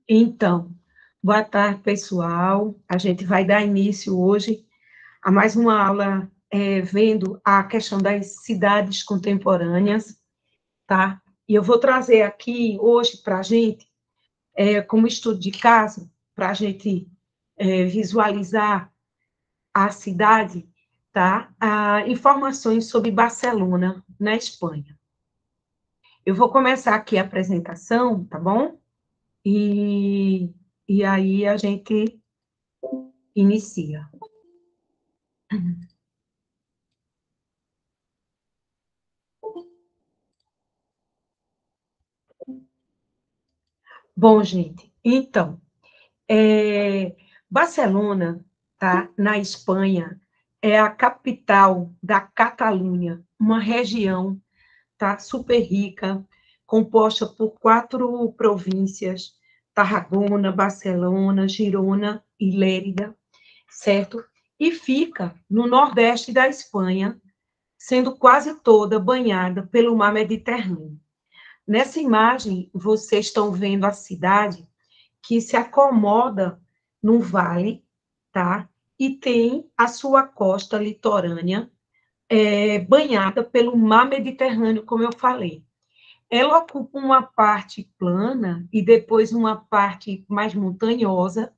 Então, boa tarde, pessoal. A gente vai dar início hoje a mais uma aula vendo a questão das cidades contemporâneas, tá? E eu vou trazer aqui hoje para a gente, como estudo de caso, para a gente visualizar a cidade, tá? Informações sobre Barcelona, na Espanha. Eu vou começar aqui a apresentação, tá bom? E, e aí a gente inicia. Bom, gente, então, Barcelona, tá, na Espanha, é a capital da Catalunha, uma região, tá, super rica, composta por 4 províncias, Tarragona, Barcelona, Girona e Lérida, certo? E fica no nordeste da Espanha, sendo quase toda banhada pelo mar Mediterrâneo. Nessa imagem, vocês estão vendo a cidade que se acomoda num vale, tá? E tem a sua costa litorânea banhada pelo mar Mediterrâneo, como eu falei. Ela ocupa uma parte plana e depois uma parte mais montanhosa,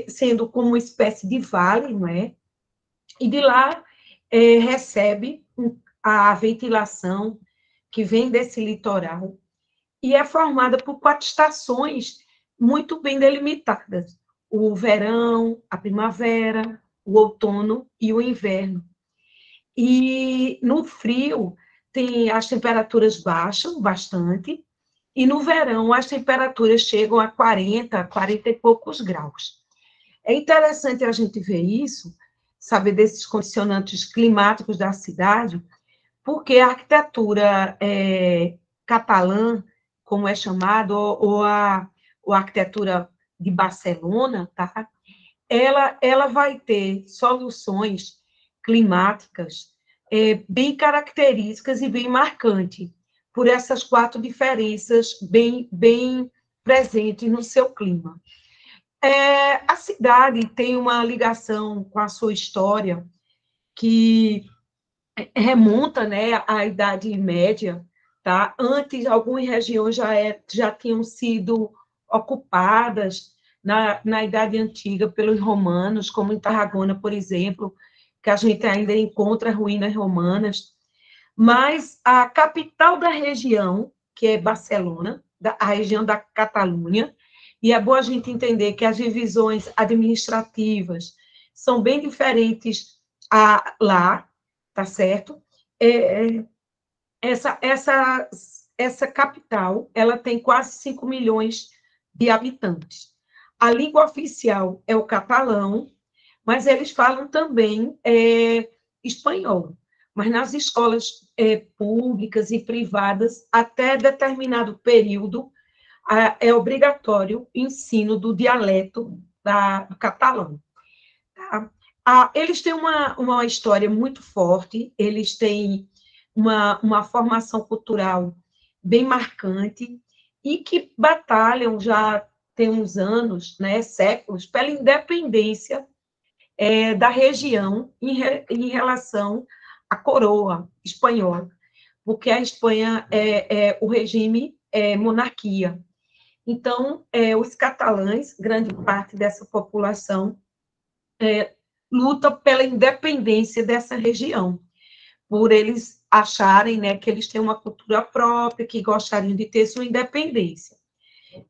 sendo como uma espécie de vale, não é? E de lá recebe a ventilação que vem desse litoral e é formada por 4 estações muito bem delimitadas: o verão, a primavera, o outono e o inverno. E no frio tem as temperaturas baixam bastante, e no verão as temperaturas chegam a 40, 40 e poucos graus. É interessante a gente ver isso, saber desses condicionantes climáticos da cidade, porque a arquitetura catalã, como é chamado, ou a arquitetura de Barcelona, tá? Ela vai ter soluções climáticas bem características e bem marcantes, por essas 4 diferenças bem presentes no seu clima. A cidade tem uma ligação com a sua história que remonta, né, à Idade Média, tá? Antes, algumas regiões já tinham sido ocupadas na Idade Antiga pelos romanos, como em Tarragona, por exemplo, que a gente ainda encontra ruínas romanas, mas a capital da região, que é Barcelona, a região da Catalunha, e é bom a gente entender que as divisões administrativas são bem diferentes lá, tá certo? É, essa capital, ela tem quase 5 milhões de habitantes. A língua oficial é o catalão, mas eles falam também espanhol. Mas nas escolas públicas e privadas, até determinado período, é obrigatório o ensino do dialeto do catalão. Tá? Eles têm uma história muito forte, eles têm uma formação cultural bem marcante e que batalham já tem uns anos, né, séculos, pela independência da região em relação à coroa espanhola, porque a Espanha o regime é monarquia. Então, os catalães, grande parte dessa população, luta pela independência dessa região, por eles acharem, né, que eles têm uma cultura própria, que gostariam de ter sua independência.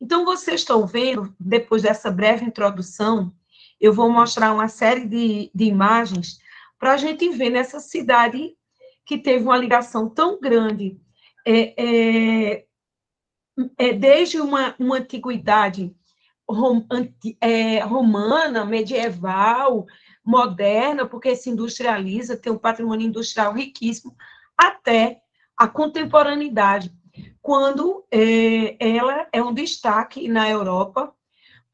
Então, vocês estão vendo, depois dessa breve introdução, eu vou mostrar uma série de imagens para a gente ver nessa cidade que teve uma ligação tão grande, desde uma antiguidade romana, medieval, moderna, porque se industrializa, tem um patrimônio industrial riquíssimo, até a contemporaneidade, quando ela é um destaque na Europa,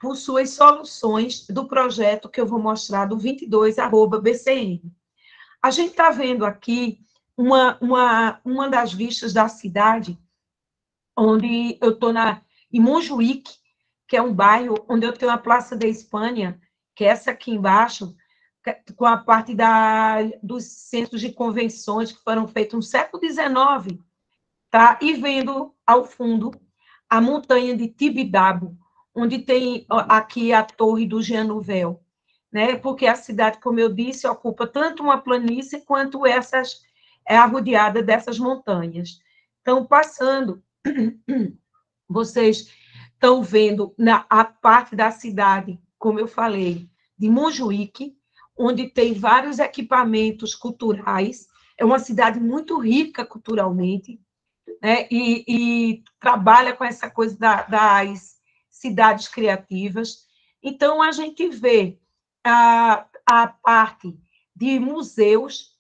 por suas soluções do projeto que eu vou mostrar do 22@BCN. A gente está vendo aqui uma das vistas da cidade, onde eu estou em Montjuïc, que é um bairro onde eu tenho a Praça da Espanha, que é essa aqui embaixo, com a parte dos centros de convenções que foram feitos no século XIX, tá? E vendo ao fundo a montanha de Tibidabo, onde tem aqui a torre do Jean Nouvel, né? Porque a cidade, como eu disse, ocupa tanto uma planície quanto é arrodeada dessas montanhas. Então, passando, vocês estão vendo a parte da cidade, como eu falei, de Montjuïc, onde tem vários equipamentos culturais, é uma cidade muito rica culturalmente, né? E trabalha com essa coisa das cidades criativas. Então, a gente vê a parte de museus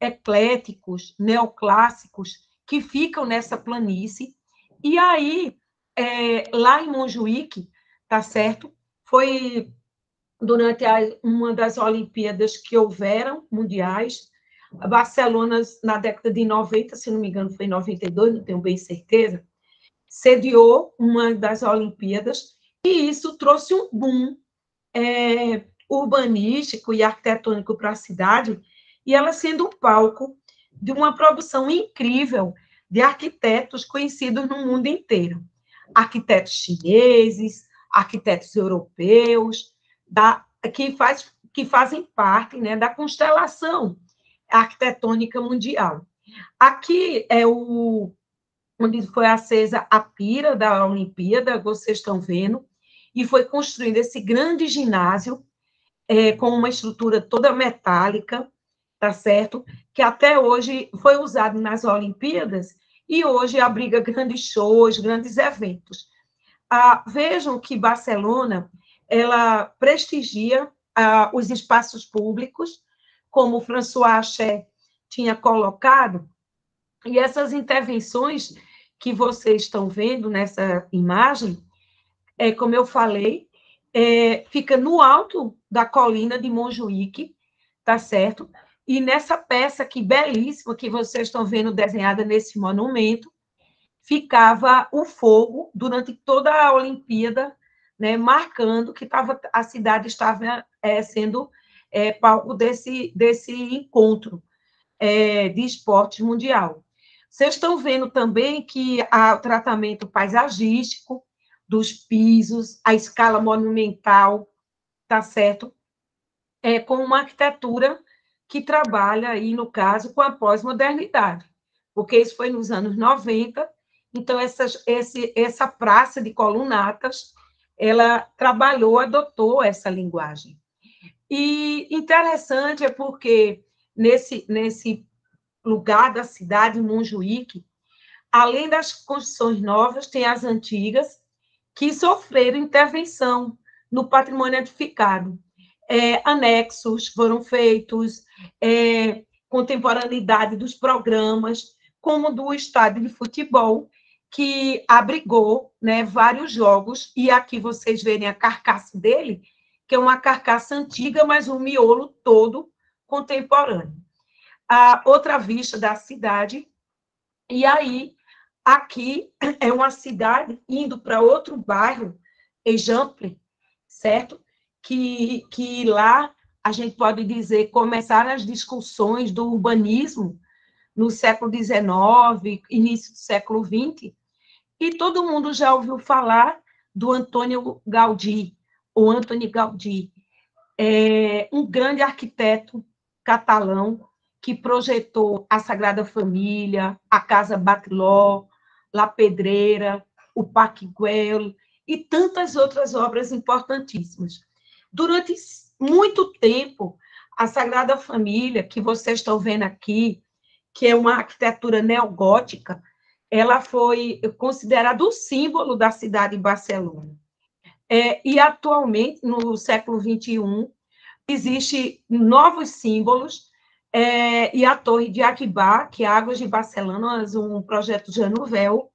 ecléticos, neoclássicos, que ficam nessa planície. E aí, lá em Montjuïc, tá certo? Foi durante uma das Olimpíadas que houveram, mundiais, a Barcelona, na década de 90, se não me engano, foi em 92, não tenho bem certeza, sediou uma das Olimpíadas, e isso trouxe um boom urbanístico e arquitetônico para a cidade, e ela sendo um palco de uma produção incrível de arquitetos conhecidos no mundo inteiro. Arquitetos chineses, arquitetos europeus, que fazem parte, né, da constelação arquitetônica mundial. Aqui é onde foi acesa a pira da Olimpíada, vocês estão vendo, e foi construído esse grande ginásio com uma estrutura toda metálica, tá certo? Que até hoje foi usado nas Olimpíadas e hoje abriga grandes shows, grandes eventos. Vejam que Barcelona, ela prestigia os espaços públicos, como o François Haché tinha colocado, e essas intervenções que vocês estão vendo nessa imagem, como eu falei, fica no alto da colina de Montjuïc, tá certo? E nessa peça aqui, belíssima, que vocês estão vendo desenhada nesse monumento, ficava o fogo durante toda a Olimpíada, né, marcando que a cidade estava sendo palco desse encontro de esporte mundial. Vocês estão vendo também que o tratamento paisagístico dos pisos, a escala monumental, tá certo? Com uma arquitetura que trabalha aí, no caso, com a pós-modernidade, porque isso foi nos anos 90, então essa praça de colunatas, ela adotou essa linguagem. E interessante é porque nesse lugar da cidade, Montjuïc, além das construções novas, tem as antigas, que sofreram intervenção no patrimônio edificado. Anexos foram feitos, contemporaneidade dos programas, como do estádio de futebol, que abrigou, né, vários jogos, e aqui vocês verem a carcaça dele, que é uma carcaça antiga, mas o miolo todo contemporâneo. A outra vista da cidade, e aí, aqui é uma cidade indo para outro bairro, Eixample, certo? Que lá a gente pode dizer começaram as discussões do urbanismo no século XIX, início do século XX, e todo mundo já ouviu falar do Antônio Gaudí, ou Antoni Gaudí, um grande arquiteto catalão que projetou a Sagrada Família, a Casa Batlló, La Pedrera, o Parque Güell e tantas outras obras importantíssimas. Durante muito tempo, a Sagrada Família, que vocês estão vendo aqui, que é uma arquitetura neogótica, ela foi considerada o símbolo da cidade de Barcelona. E atualmente, no século XXI, existem novos símbolos, e a Torre de Aquibá, que é Águas de Barcelona, um projeto Jean Nouvel,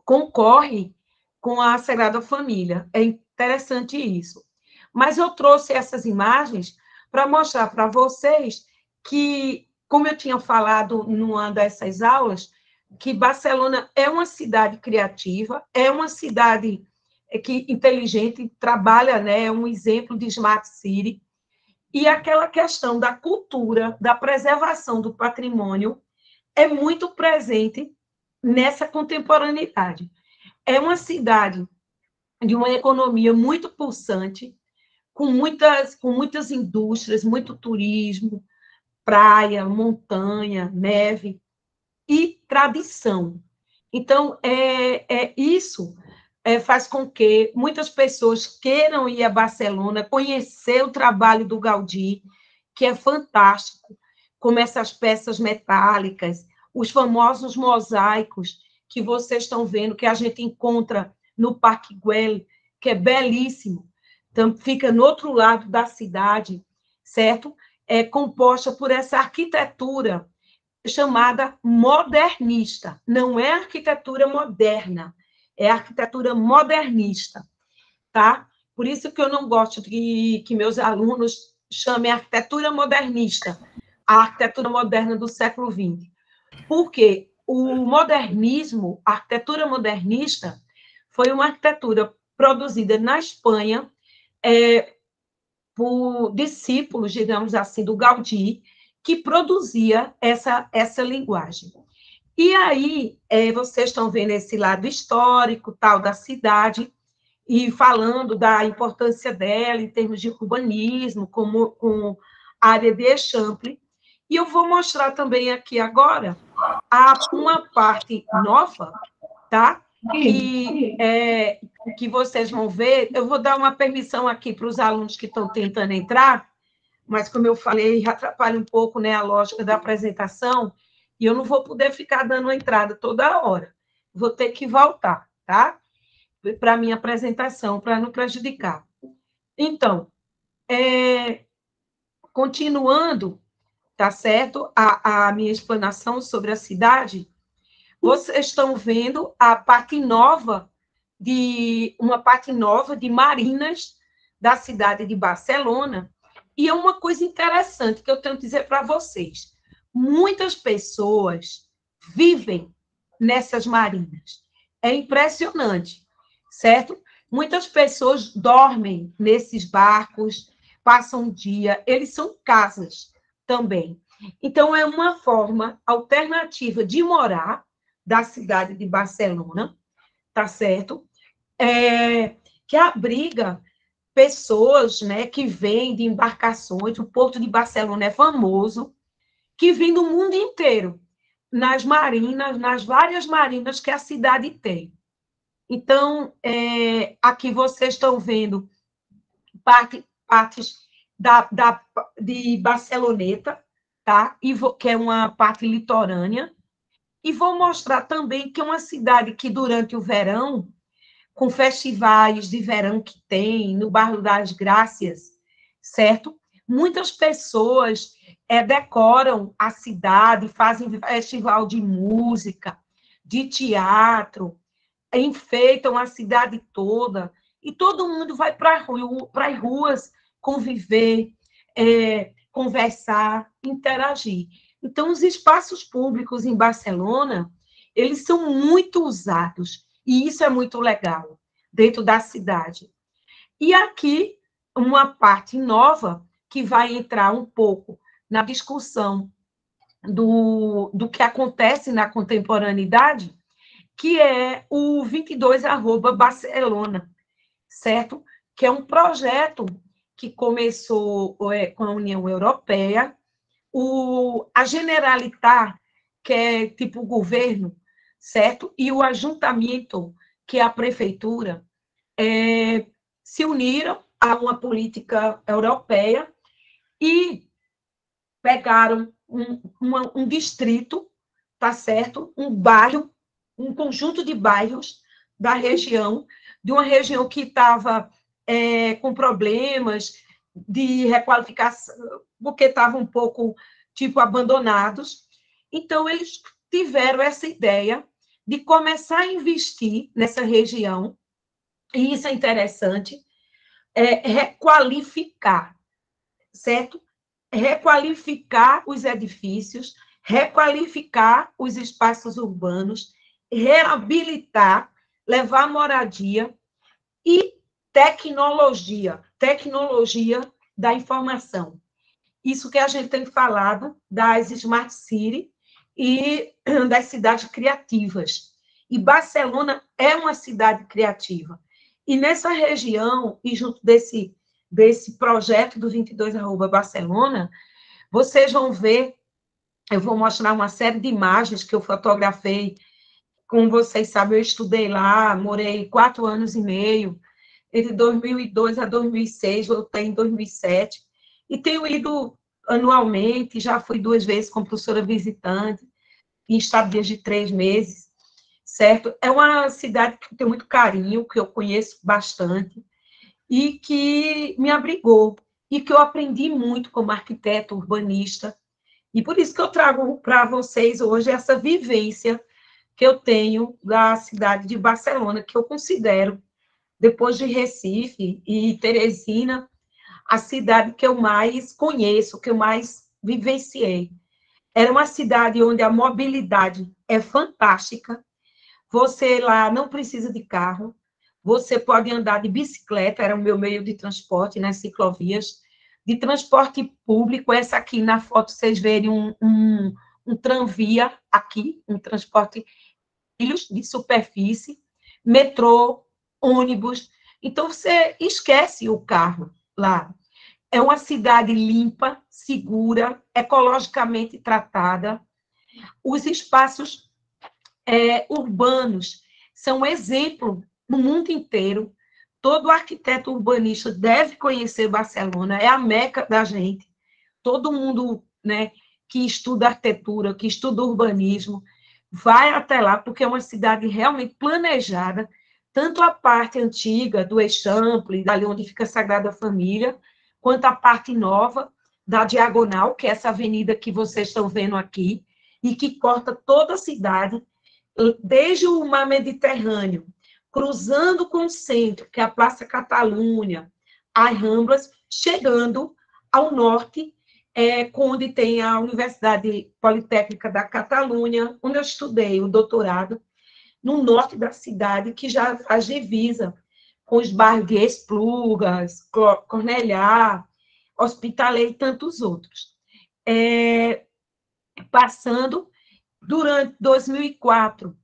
concorre com a Sagrada Família. É interessante isso. Mas eu trouxe essas imagens para mostrar para vocês que, como eu tinha falado numa dessas aulas, que Barcelona é uma cidade criativa, é uma cidade que inteligente, trabalha, né, é um exemplo de Smart City, e aquela questão da cultura, da preservação do patrimônio, é muito presente nessa contemporaneidade. É uma cidade de uma economia muito pulsante, com muitas indústrias, muito turismo, praia, montanha, neve e tradição. Então, isso faz com que muitas pessoas queiram ir a Barcelona, conhecer o trabalho do Gaudí, que é fantástico, como essas peças metálicas, os famosos mosaicos que vocês estão vendo, que a gente encontra no Parque Güell, que é belíssimo, então, fica no outro lado da cidade, certo? É composta por essa arquitetura chamada modernista. Não é arquitetura moderna, é arquitetura modernista, tá? Por isso que eu não gosto que meus alunos chamem arquitetura modernista, a arquitetura moderna do século XX. Porque o modernismo, a arquitetura modernista, foi uma arquitetura produzida na Espanha por discípulos, digamos assim, do Gaudí, que produzia essa linguagem. E aí, vocês estão vendo esse lado histórico, tal, da cidade, e falando da importância dela em termos de urbanismo, como com a área de Eixample. E eu vou mostrar também aqui agora uma parte nova, tá? Que vocês vão ver. Eu vou dar uma permissão aqui para os alunos que estão tentando entrar, mas, como eu falei, atrapalha um pouco, né, a lógica da apresentação, e eu não vou poder ficar dando entrada toda hora. Vou ter que voltar, tá? Para a minha apresentação, para não prejudicar. Então, continuando, tá certo? A minha explanação sobre a cidade, vocês estão vendo uma parte nova de marinas da cidade de Barcelona, e é uma coisa interessante que eu tenho que dizer para vocês. Muitas pessoas vivem nessas marinas. É impressionante, certo? Muitas pessoas dormem nesses barcos, passam o dia, eles são casas também. Então, é uma forma alternativa de morar da cidade de Barcelona, tá certo? Que abriga pessoas, né, que vêm de embarcações, o Porto de Barcelona é famoso, que vêm do mundo inteiro, nas marinas, nas várias marinas que a cidade tem. Então, aqui vocês estão vendo partes de Barceloneta, tá? Que é uma parte litorânea, e vou mostrar também que é uma cidade que, durante o verão, com festivais de verão que tem, no Bairro das Grácias, certo? Muitas pessoas decoram a cidade, fazem festival de música, de teatro, enfeitam a cidade toda, e todo mundo vai para as ruas conviver, conversar, interagir. Então, os espaços públicos em Barcelona, eles são muito usados, e isso é muito legal, dentro da cidade. E aqui, uma parte nova, que vai entrar um pouco na discussão do que acontece na contemporaneidade, que é o 22@Barcelona, certo? Que é um projeto que começou com a União Europeia, a Generalitat, que é tipo o governo, certo? E o Ayuntamiento, que é a prefeitura, se uniram a uma política europeia e pegaram um distrito, tá certo? Um bairro, um conjunto de bairros da região, de uma região que estava com problemas de requalificação, porque estavam um pouco, tipo, abandonados. Então, eles tiveram essa ideia de começar a investir nessa região, e isso é interessante, requalificar, certo? Requalificar os edifícios, requalificar os espaços urbanos, reabilitar, levar moradia e tecnologia da informação. Isso que a gente tem falado das Smart City e das cidades criativas. E Barcelona é uma cidade criativa. E nessa região, e junto desse projeto do 22@Barcelona, vocês vão ver, eu vou mostrar uma série de imagens que eu fotografei. Como vocês sabem, eu estudei lá, morei 4 anos e meio, entre 2002 a 2006, voltei em 2007, e tenho ido anualmente, já fui 2 vezes como professora visitante, em estadias de 3 meses, certo? É uma cidade que eu tenho muito carinho, que eu conheço bastante, e que me abrigou, e que eu aprendi muito como arquiteto urbanista, e por isso que eu trago para vocês hoje essa vivência que eu tenho da cidade de Barcelona, que eu considero, depois de Recife e Teresina, a cidade que eu mais conheço, que eu mais vivenciei. Era uma cidade onde a mobilidade é fantástica. Você lá não precisa de carro, você pode andar de bicicleta, era o meu meio de transporte nas ciclovias, de transporte público, essa aqui na foto vocês verem um tranvia aqui, um transporte de superfície, metrô, ônibus. Então, você esquece o carro lá. É uma cidade limpa, segura, ecologicamente tratada. Os espaços urbanos são um exemplo no mundo inteiro. Todo arquiteto urbanista deve conhecer Barcelona, é a meca da gente. Todo mundo, né, que estuda arquitetura, que estuda urbanismo, vai até lá, porque é uma cidade realmente planejada, tanto a parte antiga do Eixample, dali onde fica a Sagrada Família, quanto a parte nova da Diagonal, que é essa avenida que vocês estão vendo aqui, e que corta toda a cidade, desde o mar Mediterrâneo, cruzando com o centro, que é a Praça Catalunha, as Ramblas, chegando ao norte, onde tem a Universidade Politécnica da Catalunha, onde eu estudei o doutorado, no norte da cidade, que já faz divisa com os bairros de Esplugas, Cornellá, Hospitalet e tantos outros. Passando, durante 2004,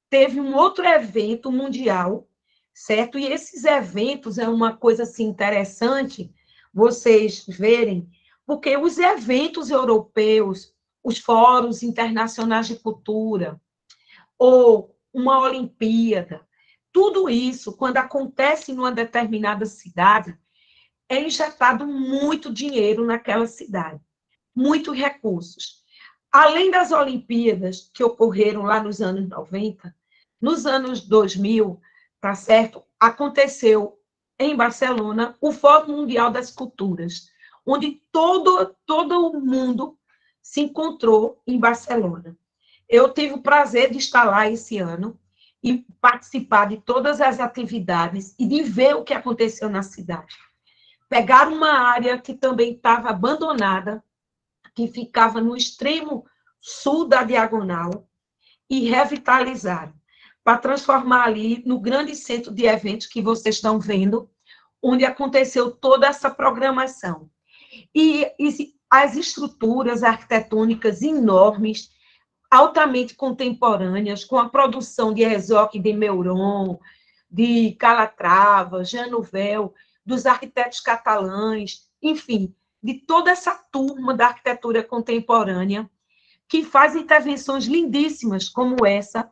teve um outro evento mundial, certo? E esses eventos é uma coisa assim interessante vocês verem, porque os eventos europeus, os fóruns internacionais de cultura, ou uma Olimpíada, tudo isso, quando acontece numa determinada cidade, é injetado muito dinheiro naquela cidade, muitos recursos. Além das Olimpíadas que ocorreram lá nos anos 90, nos anos 2000, tá certo? Aconteceu em Barcelona o Fórum Mundial das Culturas, onde todo o mundo se encontrou em Barcelona. Eu tive o prazer de estar lá esse ano e participar de todas as atividades e de ver o que aconteceu na cidade. Pegaram uma área que também estava abandonada, que ficava no extremo sul da Diagonal, e revitalizaram, para transformar ali no grande centro de eventos que vocês estão vendo, onde aconteceu toda essa programação. E as estruturas arquitetônicas enormes, altamente contemporâneas, com a produção de Herzog de Meuron, de Calatrava, Jean Nouvel, dos arquitetos catalães, enfim, de toda essa turma da arquitetura contemporânea, que faz intervenções lindíssimas, como essa,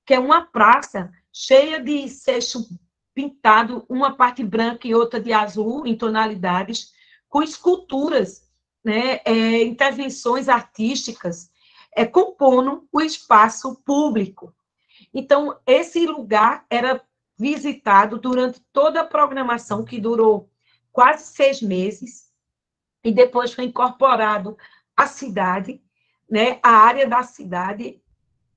que é uma praça cheia de seixo pintado, uma parte branca e outra de azul, em tonalidades, com esculturas, né, intervenções artísticas, compondo o espaço público. Então, esse lugar era visitado durante toda a programação, que durou quase 6 meses, e depois foi incorporado à cidade, né, a área da cidade,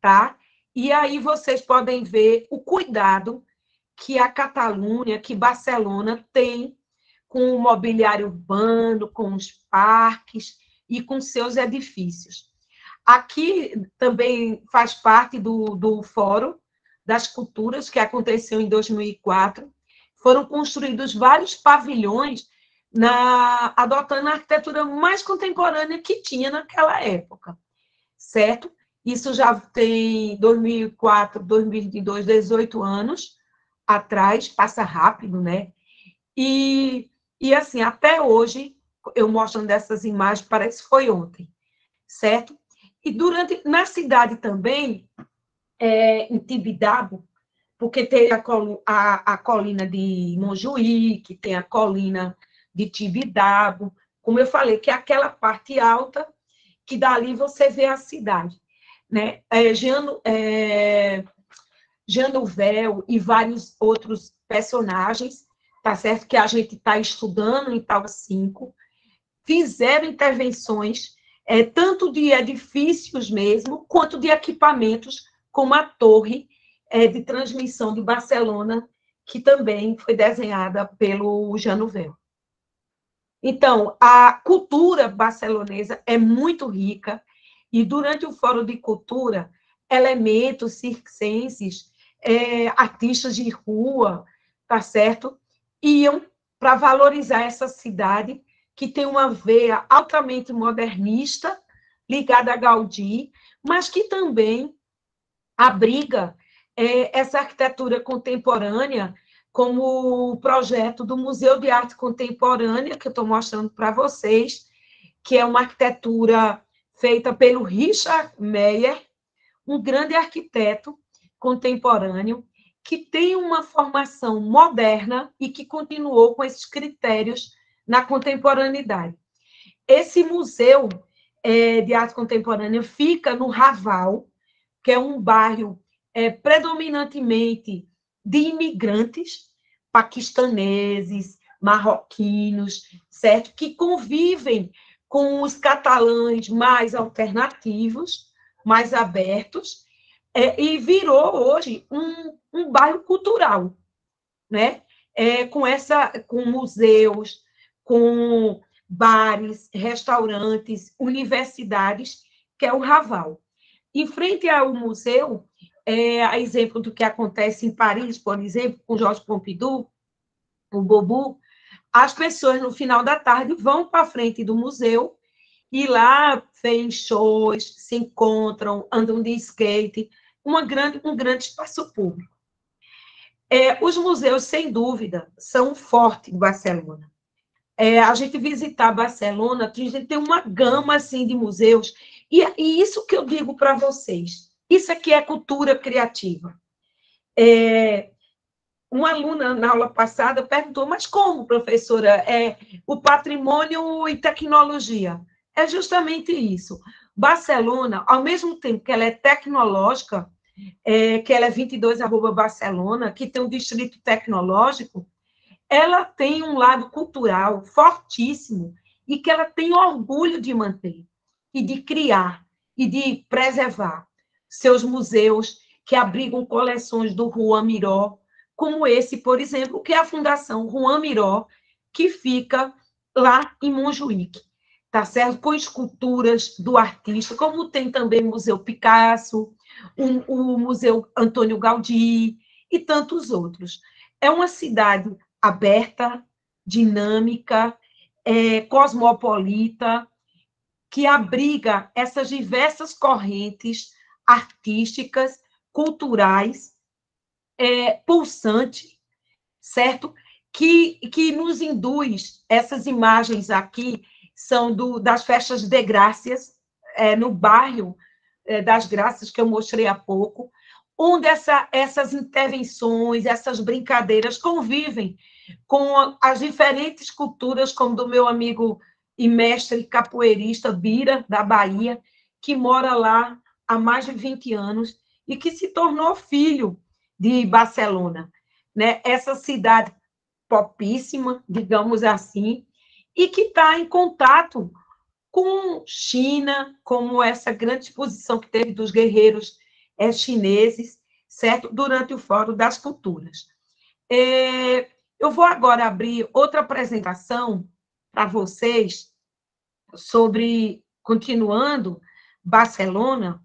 tá? E aí vocês podem ver o cuidado que a Catalunha, que Barcelona tem com o mobiliário urbano, com os parques e com seus edifícios. Aqui também faz parte do Fórum das Culturas, que aconteceu em 2004. Foram construídos vários pavilhões adotando a arquitetura mais contemporânea que tinha naquela época, certo? Isso já tem 2004, 2022, 18 anos atrás, passa rápido, né? E assim, até hoje, eu mostrando essas imagens, parece que foi ontem, certo? E na cidade também, em Tibidabo, porque tem a colina de Mojuí, que tem a colina de Tibidabo, como eu falei, que é aquela parte alta, que dali você vê a cidade. Né? Januvel e vários outros personagens, tá certo? Que a gente está estudando em Tauba 5, fizeram intervenções, tanto de edifícios mesmo, quanto de equipamentos, como a torre de transmissão de Barcelona, que também foi desenhada pelo Januvel. Então, a cultura barcelonesa é muito rica, e durante o Fórum de Cultura, elementos circenses, artistas de rua, tá certo? Iam para valorizar essa cidade, que tem uma veia altamente modernista, ligada a Gaudí, mas que também abriga essa arquitetura contemporânea, como o projeto do Museu de Arte Contemporânea, que eu estou mostrando para vocês, que é uma arquitetura feita pelo Richard Meyer, um grande arquiteto contemporâneo, que tem uma formação moderna e que continuou com esses critérios na contemporaneidade. Esse museu de arte contemporânea fica no Raval, que é um bairro predominantemente de imigrantes paquistaneses, marroquinos, certo? Que convivem com os catalães mais alternativos, mais abertos, e virou hoje um bairro cultural, né? Com museus, com bares, restaurantes, universidades, que é o Raval. Em frente ao museu, a exemplo do que acontece em Paris, por exemplo, com Georges Pompidou, o Bobu, as pessoas, no final da tarde, vão para a frente do museu e lá vêm shows, se encontram, andam de skate, um grande espaço público. Os museus, sem dúvida, são fortes em Barcelona. A gente visitar Barcelona, a gente tem uma gama assim, de museus, e isso que eu digo para vocês, isso aqui é cultura criativa. Uma aluna, na aula passada, perguntou, mas como, professora, o patrimônio e tecnologia? É justamente isso. Barcelona, ao mesmo tempo que ela é tecnológica, que ela é 22@Barcelona, que tem um distrito tecnológico, ela tem um lado cultural fortíssimo e que ela tem orgulho de manter e de criar e de preservar seus museus que abrigam coleções do Juan Miró, como esse, por exemplo, que é a Fundação Juan Miró, que fica lá em Montjuïc, tá certo? Com esculturas do artista, como tem também o Museu Picasso, o Museu Antônio Gaudí e tantos outros. É uma cidade aberta, dinâmica, cosmopolita, que abriga essas diversas correntes artísticas, culturais, pulsante, certo? Que nos induz, essas imagens aqui são das festas de Grácias, no bairro das Graças, que eu mostrei há pouco, onde essas intervenções, essas brincadeiras convivem com as diferentes culturas, como do meu amigo e mestre capoeirista Bira, da Bahia, que mora lá há mais de 20 anos e que se tornou filho de Barcelona, né? Essa cidade popíssima, digamos assim, e que está em contato com China, como essa grande exposição que teve dos guerreiros chineses, certo? Durante o Fórum das Culturas. Eu vou agora abrir outra apresentação para vocês sobre, continuando, Barcelona,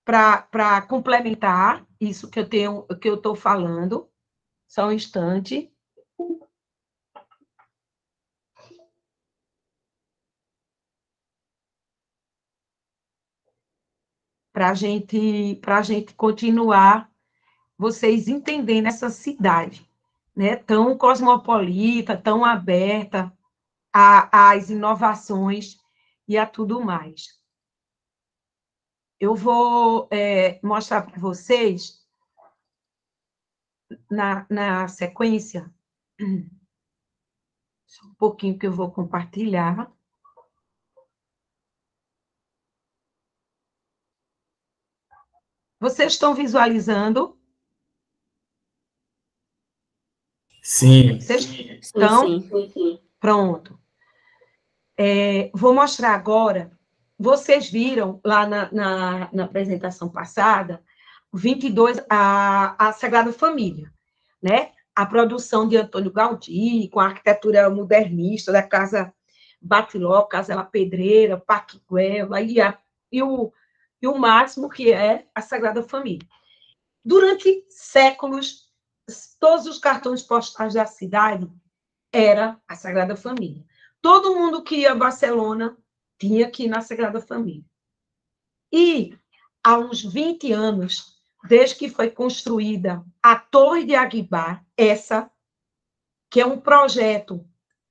para complementar isso que eu estou falando. Só um instante. Para a gente continuar, vocês entendendo essa cidade, né? Tão cosmopolita, tão aberta às inovações e a tudo mais. Eu vou mostrar para vocês, na sequência, só um pouquinho que eu vou compartilhar. Vocês estão visualizando? Sim. Vocês estão? Sim. Pronto. Vou mostrar agora. Vocês viram lá na apresentação passada, 22, a Sagrada Família, né? A produção de Antônio Gaudí, com a arquitetura modernista da Casa Batiló, Casa La Pedreira, Parque Güell, e o máximo que é a Sagrada Família. Durante séculos, todos os cartões postais da cidade era a Sagrada Família. Todo mundo que ia a Barcelona tinha que ir na Sagrada Família. E há uns 20 anos, desde que foi construída a Torre de Aguibar, essa, que é um projeto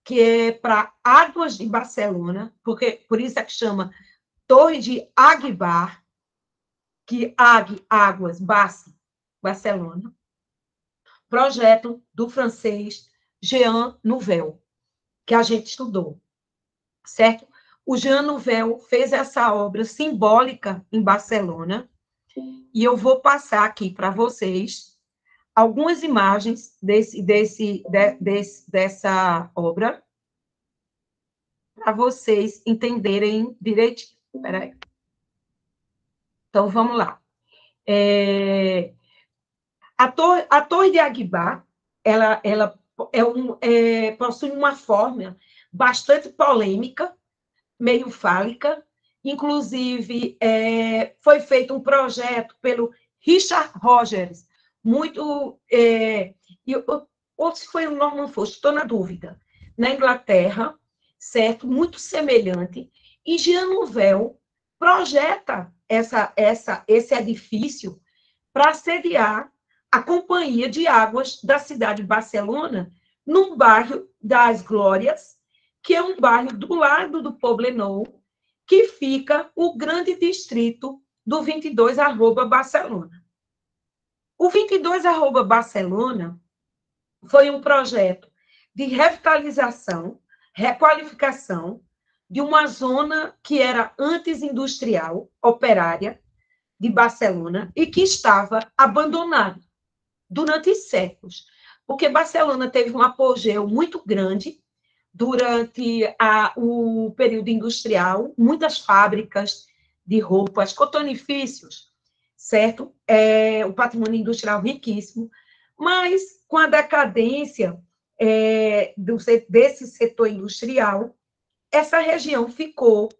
que é para Águas de Barcelona, porque por isso é que chama Torre de Aguibar, que Águas, Barcelona, projeto do francês Jean Nouvel, que a gente estudou, certo? O Jean Nouvel fez essa obra simbólica em Barcelona, e eu vou passar aqui para vocês algumas imagens dessa obra, para vocês entenderem direitinho. Espera aí. Então, vamos lá. A Torre de Aguibar, ela possui uma forma bastante polêmica, meio fálica. Inclusive, foi feito um projeto pelo Richard Rogers, ou se foi o Norman Foster, estou na dúvida, na Inglaterra, certo? Muito semelhante. E Jean Nouvel projeta esse edifício para sediar a Companhia de Águas da cidade de Barcelona, num bairro das Glórias, que é um bairro do lado do Poblenou, que fica o grande distrito do 22 Barcelona. O 22 Barcelona foi um projeto de revitalização, requalificação de uma zona que era antes industrial, operária, de Barcelona, e que estava abandonada durante séculos, porque Barcelona teve um apogeu muito grande durante o período industrial, muitas fábricas de roupas, cotonifícios, certo? O patrimônio industrial riquíssimo, mas com a decadência desse setor industrial, essa região ficou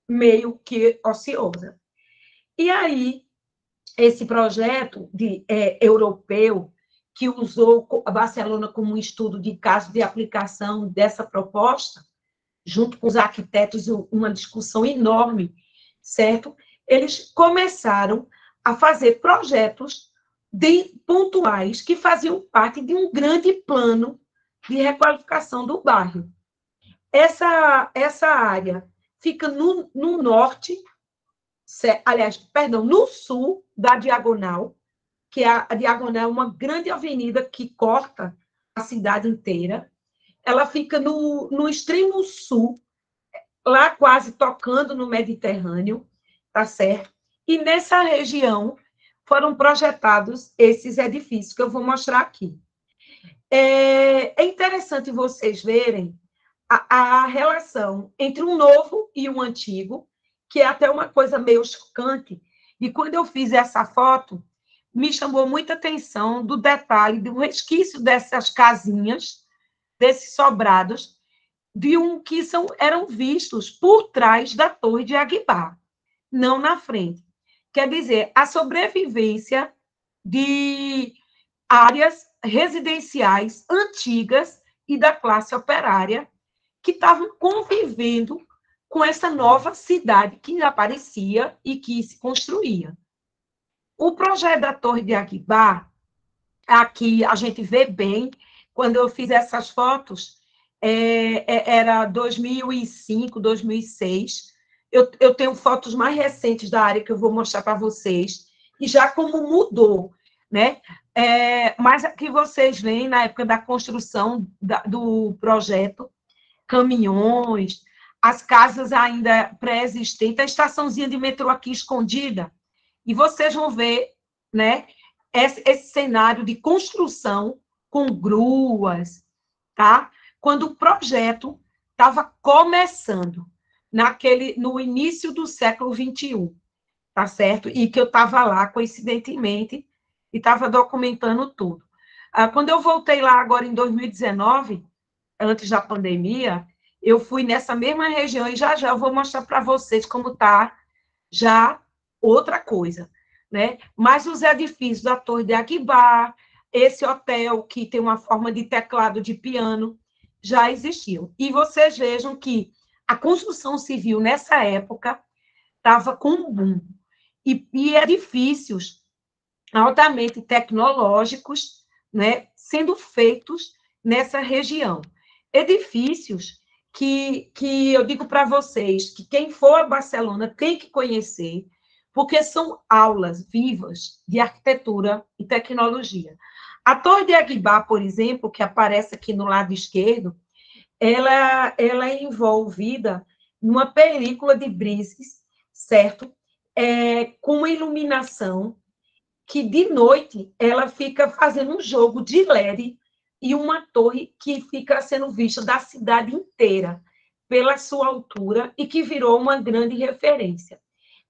meio que ociosa. E aí, esse projeto europeu, que usou a Barcelona como um estudo de caso de aplicação dessa proposta, junto com os arquitetos, uma discussão enorme, certo? Eles começaram a fazer projetos pontuais que faziam parte de um grande plano de requalificação do bairro. Essa área fica no norte, no sul da Diagonal, que a Diagonal é uma grande avenida que corta a cidade inteira. Ela fica no extremo sul, lá quase tocando no Mediterrâneo, tá certo? E nessa região foram projetados esses edifícios que eu vou mostrar aqui. É interessante vocês verem a relação entre um novo e um antigo, que é até uma coisa meio chocante. E quando eu fiz essa foto, me chamou muita atenção do detalhe, do resquício dessas casinhas, desses sobrados, eram vistos por trás da Torre de Aguibar, não na frente. Quer dizer, a sobrevivência de áreas residenciais antigas e da classe operária que estavam convivendo com essa nova cidade que aparecia e que se construía. O projeto da Torre de Aguibar, aqui a gente vê bem, quando eu fiz essas fotos, era 2005, 2006. Eu tenho fotos mais recentes da área que eu vou mostrar para vocês, e já como mudou, né? Mas aqui vocês veem, na época da construção do projeto, caminhões, as casas ainda pré-existentes, a estaçãozinha de metrô aqui escondida, e vocês vão ver, né, esse cenário de construção com gruas, tá? Quando o projeto estava começando, no início do século XXI, tá certo? E que eu estava lá, coincidentemente, e estava documentando tudo. Quando eu voltei lá agora em 2019, antes da pandemia, eu fui nessa mesma região, e já eu vou mostrar para vocês como está já outra coisa, né? Mas os edifícios da Torre de Aguibar, esse hotel que tem uma forma de teclado de piano, já existiam. E vocês vejam que a construção civil nessa época estava com um boom. E edifícios altamente tecnológicos, né, sendo feitos nessa região. Edifícios que eu digo para vocês que quem for a Barcelona tem que conhecer, porque são aulas vivas de arquitetura e tecnologia. A Torre de Aguibar, por exemplo, que aparece aqui no lado esquerdo, ela é envolvida numa película de brizes, certo? Com uma iluminação que, de noite, ela fica fazendo um jogo de LED e uma torre que fica sendo vista da cidade inteira pela sua altura e que virou uma grande referência.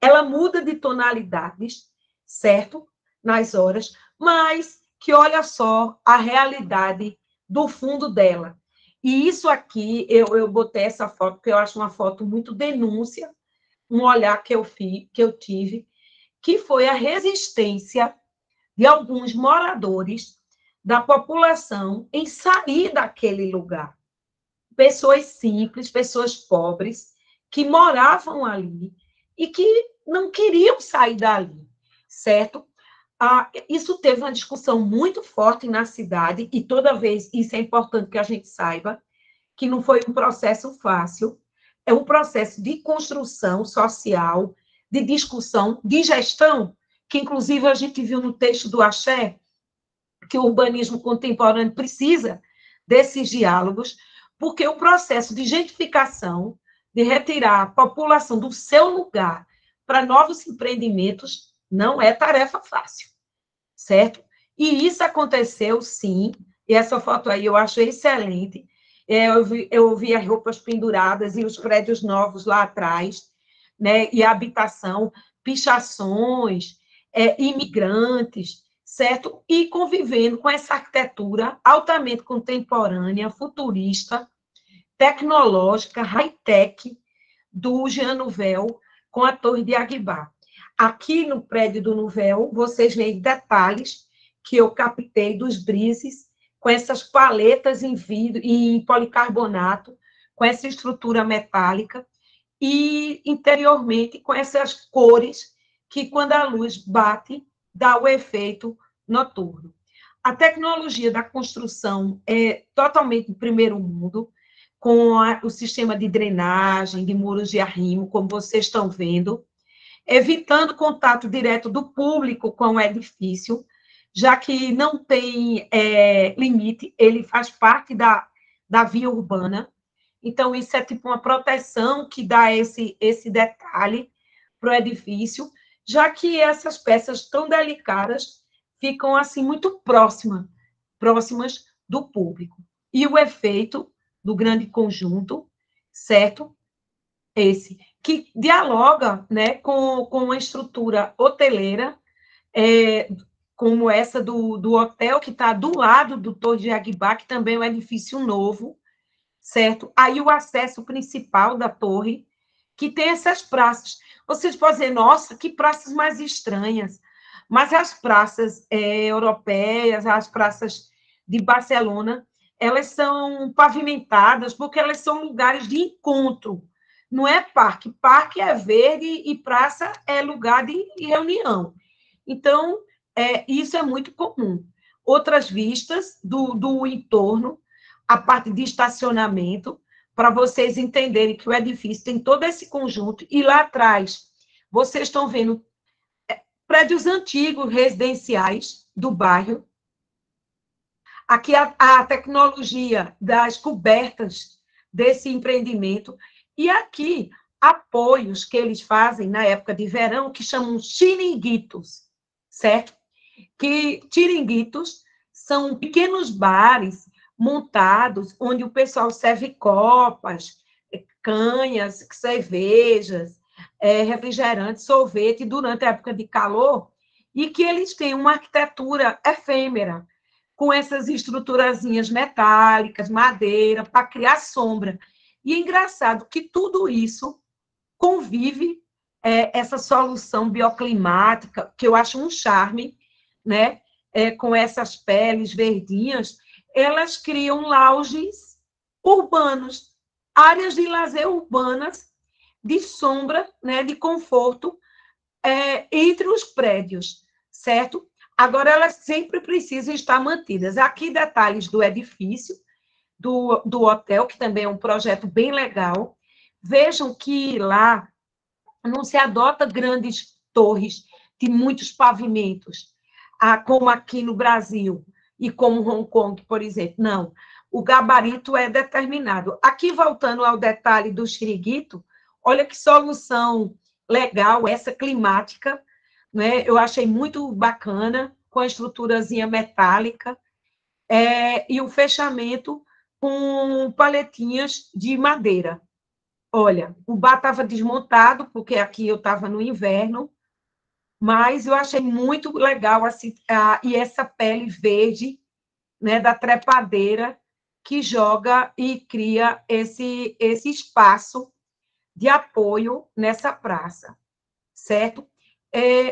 Ela muda de tonalidades, certo? Nas horas, mas que olha só a realidade do fundo dela. E isso aqui, eu botei essa foto, porque eu acho uma foto muito denúncia, um olhar que eu tive, que foi a resistência de alguns moradores da população em sair daquele lugar. Pessoas simples, pessoas pobres, que moravam ali e que não queriam sair dali, certo? Isso teve uma discussão muito forte na cidade, e toda vez, isso é importante que a gente saiba, que não foi um processo fácil, é um processo de construção social, de discussão, de gestão, que inclusive a gente viu no texto do Axé, que o urbanismo contemporâneo precisa desses diálogos, porque o processo de gentrificação, de retirar a população do seu lugar para novos empreendimentos, não é tarefa fácil, certo? E isso aconteceu, sim, e essa foto aí eu acho excelente. Eu vi as roupas penduradas e os prédios novos lá atrás, né? E a habitação, pichações, imigrantes, certo? E convivendo com essa arquitetura altamente contemporânea, futurista, tecnológica, high-tech, do Jean Nouvel com a Torre de Aguibar. Aqui no prédio do Nouvel, vocês veem detalhes que eu captei dos brises, com essas paletas em vidro e em policarbonato, com essa estrutura metálica, e interiormente com essas cores que, quando a luz bate, dá o efeito noturno. A tecnologia da construção é totalmente de primeiro mundo, com o sistema de drenagem, de muros de arrimo, como vocês estão vendo, evitando contato direto do público com o edifício, já que não tem limite, ele faz parte da via urbana. Então, isso é tipo uma proteção que dá esse detalhe para o edifício, já que essas peças tão delicadas ficam assim muito próximas do público. E o efeito do grande conjunto, certo? Esse, que dialoga, né, com uma estrutura hoteleira, como essa do hotel, que está do lado do Torre de Aguibá, que também é um edifício novo, certo? Aí o acesso principal da torre, que tem essas praças. Vocês podem dizer, nossa, que praças mais estranhas. Mas as praças europeias, as praças de Barcelona, elas são pavimentadas porque elas são lugares de encontro. Não é parque. Parque é verde e praça é lugar de reunião. Então, isso é muito comum. Outras vistas do entorno, a parte de estacionamento, para vocês entenderem que o edifício tem todo esse conjunto, e lá atrás vocês estão vendo prédios antigos residenciais do bairro. Aqui a tecnologia das cobertas desse empreendimento, e aqui apoios que eles fazem na época de verão, que chamam chiringuitos, certo? Que chiringuitos são pequenos bares montados, onde o pessoal serve copas, canhas, cervejas, refrigerantes, sorvete, durante a época de calor, e que eles têm uma arquitetura efêmera, com essas estruturazinhas metálicas, madeira, para criar sombra. E é engraçado que tudo isso convive, essa solução bioclimática, que eu acho um charme, né? Com essas peles verdinhas, elas criam lounges urbanos, áreas de lazer urbanas, de sombra, né, de conforto, entre os prédios, certo? Agora, elas sempre precisam estar mantidas. Aqui, detalhes do edifício, do hotel, que também é um projeto bem legal. Vejam que lá não se adota grandes torres de muitos pavimentos, como aqui no Brasil, e como Hong Kong, por exemplo. Não, o gabarito é determinado. Aqui, voltando ao detalhe do Xiriguito, olha que solução legal, essa climática, né? Eu achei muito bacana, com a estruturazinha metálica, e o fechamento com paletinhas de madeira. Olha, o bar estava desmontado, porque aqui eu estava no inverno, mas eu achei muito legal assim, e essa pele verde, né, da trepadeira, que joga e cria esse espaço de apoio nessa praça, certo?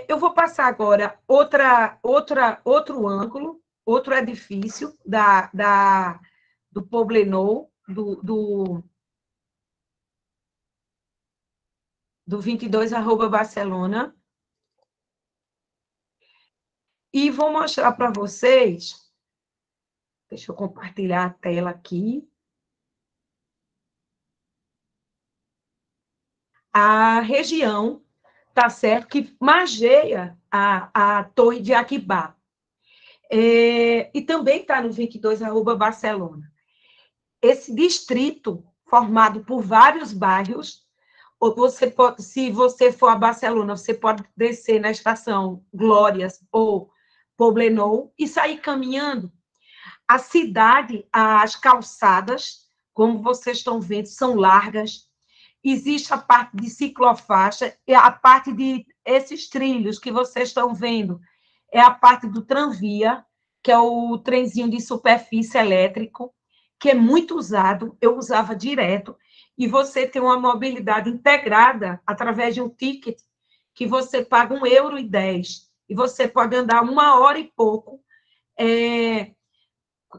Eu vou passar agora outro ângulo, outro edifício do Poblenou, do 22@Barcelona, e vou mostrar para vocês, deixa eu compartilhar a tela aqui, a região, tá certo, que margeia a Torre de Aquibá. E também está no 22@Barcelona. Esse distrito, formado por vários bairros, ou você pode, se você for a Barcelona, você pode descer na estação Glórias ou Poblenou e sair caminhando. A cidade, as calçadas, como vocês estão vendo, são largas. Existe a parte de ciclofaixa e a parte de esses trilhos que vocês estão vendo. É a parte do tranvia, que é o trenzinho de superfície elétrico, que é muito usado, eu usava direto, e você tem uma mobilidade integrada através de um ticket que você paga 1,10 € e você pode andar 1 hora e pouco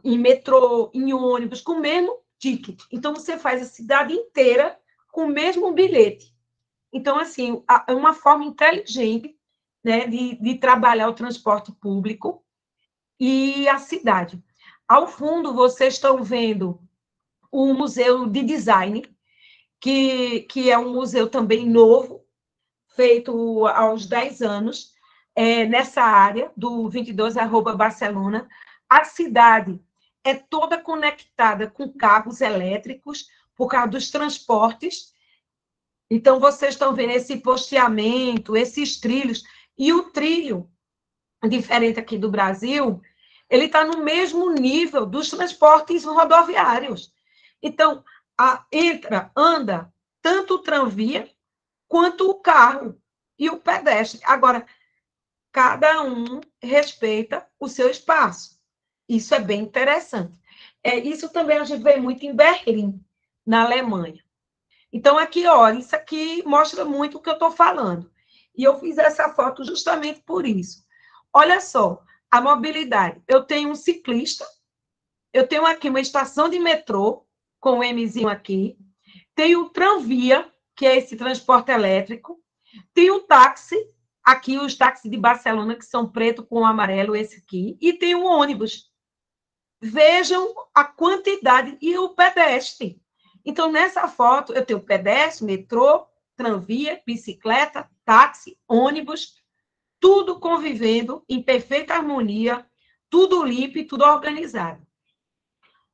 em metrô, em ônibus, com o mesmo ticket. Então, você faz a cidade inteira com o mesmo bilhete. Então, assim, é uma forma inteligente, né, de trabalhar o transporte público e a cidade. Ao fundo, vocês estão vendo o Museu de Design, que é um museu também novo, feito há uns 10 anos, nessa área do 22@Barcelona. A cidade é toda conectada com carros elétricos, por causa dos transportes. Então, vocês estão vendo esse posteamento, esses trilhos, e o trilho, diferente aqui do Brasil, ele está no mesmo nível dos transportes rodoviários. Então, anda tanto o tranvia quanto o carro e o pedestre. Agora, cada um respeita o seu espaço. Isso é bem interessante. Isso também a gente vê muito em Berlim, na Alemanha. Então, aqui, olha, isso aqui mostra muito o que eu estou falando. E eu fiz essa foto justamente por isso. Olha só, a mobilidade. Eu tenho um ciclista, eu tenho aqui uma estação de metrô, com o Mzinho aqui, tenho o tramvia, que é esse transporte elétrico, tem o táxi, aqui os táxis de Barcelona, que são preto com amarelo, esse aqui, e tem o ônibus. Vejam a quantidade e o pedestre. Então, nessa foto, eu tenho pedestre, metrô, tramvia, bicicleta, táxi, ônibus, tudo convivendo em perfeita harmonia, tudo limpo e tudo organizado.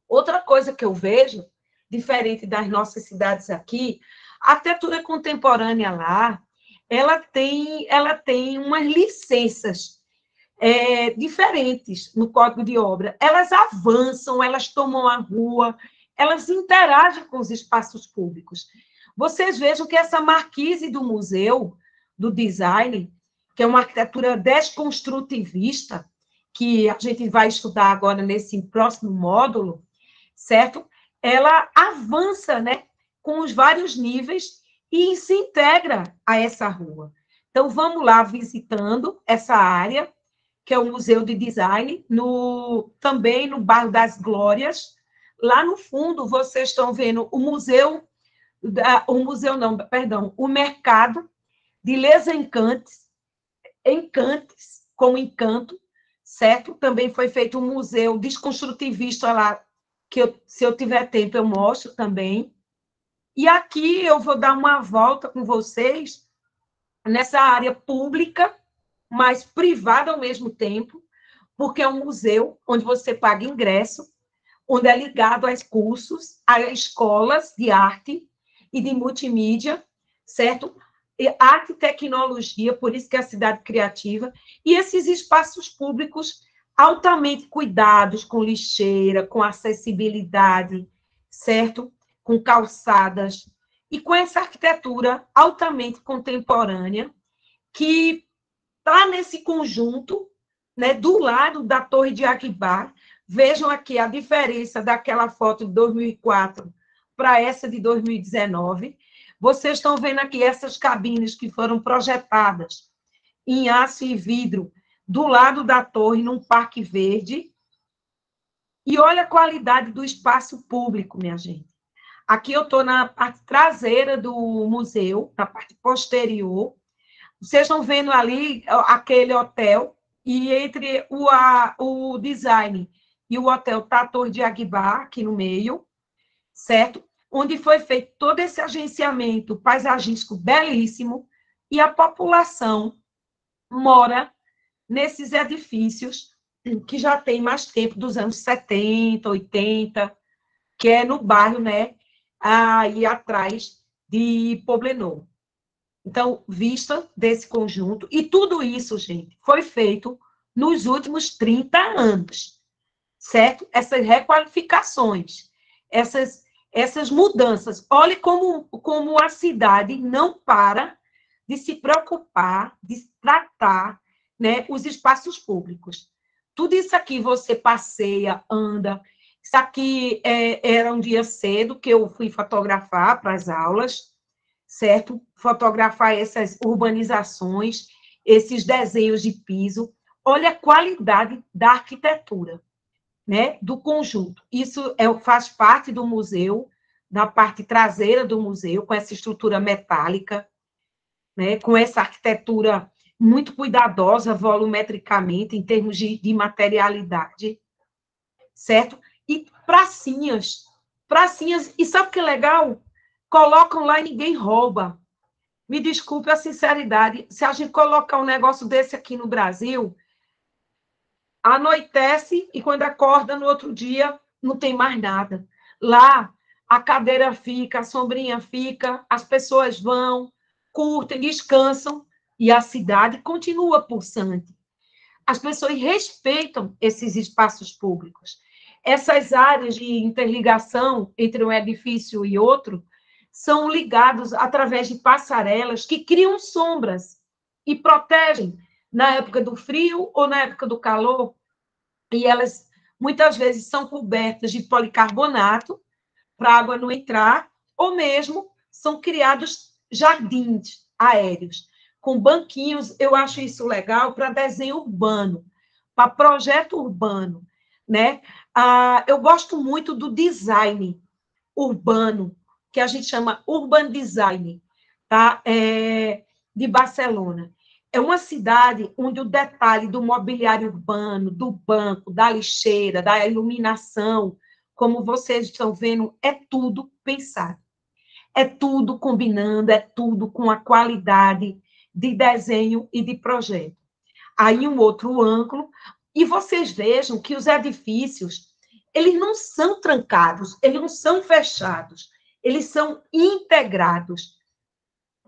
Outra coisa que eu vejo, diferente das nossas cidades aqui, a arquitetura contemporânea lá, ela tem umas licenças diferentes no Código de Obra. Elas avançam, elas tomam a rua, elas interagem com os espaços públicos. Vocês vejam que essa marquise do museu, do design, que é uma arquitetura desconstrutivista, que a gente vai estudar agora nesse próximo módulo, certo? Ela avança, né, com os vários níveis e se integra a essa rua. Então, vamos lá visitando essa área, que é o Museu de Design, também no bairro das Glórias. Lá no fundo, vocês estão vendo o mercado de Les Encantes, como encanto, certo? Também foi feito um museu desconstrutivista lá, que se eu tiver tempo eu mostro também. E aqui eu vou dar uma volta com vocês nessa área pública, mas privada ao mesmo tempo, porque é um museu onde você paga ingresso, onde é ligado a cursos, a escolas de arte e de multimídia, certo? E arte e tecnologia, por isso que é a cidade criativa, e esses espaços públicos altamente cuidados, com lixeira, com acessibilidade, certo? Com calçadas, e com essa arquitetura altamente contemporânea, que está nesse conjunto, né, do lado da Torre de Aguibar. Vejam aqui a diferença daquela foto de 2004 para essa de 2019. Vocês estão vendo aqui essas cabines que foram projetadas em aço e vidro do lado da torre, num parque verde. E olha a qualidade do espaço público, minha gente. Aqui eu estou na parte traseira do museu, na parte posterior. Vocês estão vendo ali aquele hotel, e entre o design e o hotel está a Torre de Aguibar, aqui no meio, certo? Onde foi feito todo esse agenciamento paisagístico belíssimo, e a população mora nesses edifícios que já tem mais tempo, dos anos 70, 80, que é no bairro, né, aí atrás de Poblenou. Então, vista desse conjunto, e tudo isso, gente, foi feito nos últimos 30 anos, certo? Essas requalificações, essas mudanças. Olhe como a cidade não para de se preocupar, de tratar, né, os espaços públicos. Tudo isso aqui você passeia, anda. Isso aqui era um dia cedo que eu fui fotografar para as aulas, certo? Fotografar essas urbanizações, esses desenhos de piso. Olha a qualidade da arquitetura, né? Do conjunto. Isso faz parte do museu, na parte traseira do museu, com essa estrutura metálica, né? Com essa arquitetura muito cuidadosa, volumetricamente, em termos de materialidade, certo? E pracinhas. E sabe o que é legal? Colocam lá e ninguém rouba. Me desculpe a sinceridade, se a gente colocar um negócio desse aqui no Brasil, anoitece e quando acorda no outro dia, não tem mais nada. Lá, a cadeira fica, a sombrinha fica, as pessoas vão, curtem, descansam, e a cidade continua pulsante. As pessoas respeitam esses espaços públicos. Essas áreas de interligação entre um edifício e outro são ligados através de passarelas que criam sombras e protegem na época do frio ou na época do calor, e elas muitas vezes são cobertas de policarbonato para a água não entrar, ou mesmo são criados jardins aéreos, com banquinhos. Eu acho isso legal para desenho urbano, para projeto urbano, né? Eu gosto muito do design urbano, que a gente chama urban design, tá? De Barcelona. É uma cidade onde o detalhe do mobiliário urbano, do banco, da lixeira, da iluminação, como vocês estão vendo, é tudo pensado. É tudo combinando, é tudo com a qualidade de desenho e de projeto. Aí um outro ângulo, e vocês vejam que os edifícios, eles não são trancados, eles não são fechados, eles são integrados.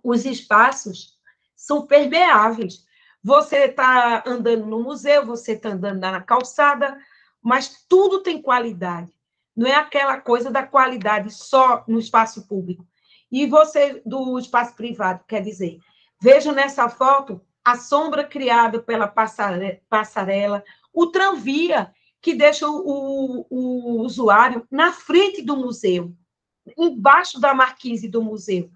Os espaços são permeáveis. Você está andando no museu, você está andando na calçada, mas tudo tem qualidade. Não é aquela coisa da qualidade só no espaço público. E você, do espaço privado, quer dizer, vejo nessa foto a sombra criada pela passarela, o tramvia, que deixa o usuário na frente do museu, embaixo da marquise do museu,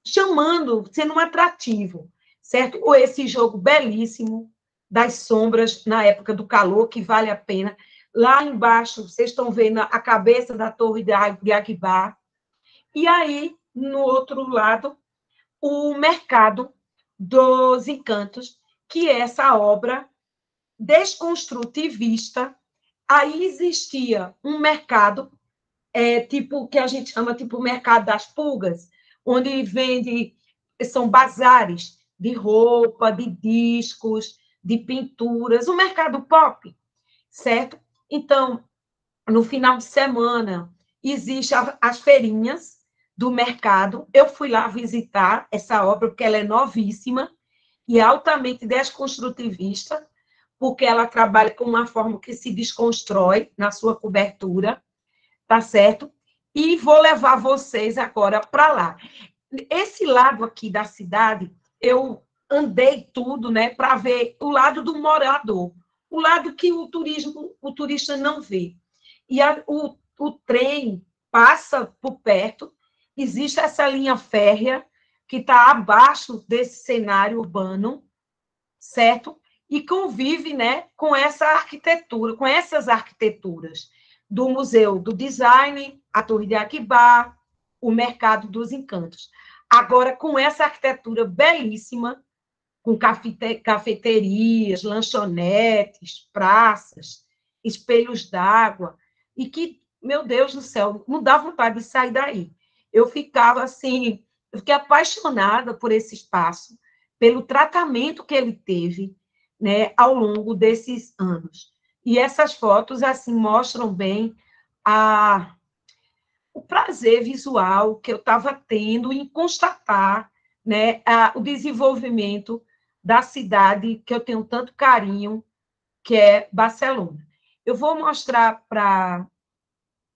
chamando, sendo um atrativo, certo? Ou esse jogo belíssimo das sombras na época do calor, que vale a pena. Lá embaixo, vocês estão vendo a cabeça da Torre de Agbar. E aí, no outro lado, o Mercado dos Encantos, que é essa obra desconstrutivista. Aí existia um mercado, tipo que a gente chama tipo mercado das pulgas, onde vende, são bazares de roupa, de discos, de pinturas, o mercado pop, certo? Então, no final de semana, existem as feirinhas do mercado. Eu fui lá visitar essa obra, porque ela é novíssima e altamente desconstrutivista, porque ela trabalha com uma forma que se desconstrói na sua cobertura, tá certo? E vou levar vocês agora para lá. Esse lado aqui da cidade, eu andei tudo, né, para ver o lado do morador, o lado que o turista não vê. E o trem passa por perto, existe essa linha férrea que está abaixo desse cenário urbano, certo? E convive, né, com essa arquitetura, com essas arquiteturas do Museu do Design, a Torre de Aquibá, o Mercado dos Encantos. Agora, com essa arquitetura belíssima, com cafeterias, lanchonetes, praças, espelhos d'água, e que, meu Deus do céu, não dá vontade de sair daí. Eu ficava assim, eu fiquei apaixonada por esse espaço, pelo tratamento que ele teve, né, ao longo desses anos. E essas fotos assim mostram bem o prazer visual que eu estava tendo em constatar, né, o desenvolvimento da cidade que eu tenho tanto carinho, que é Barcelona. Eu vou mostrar para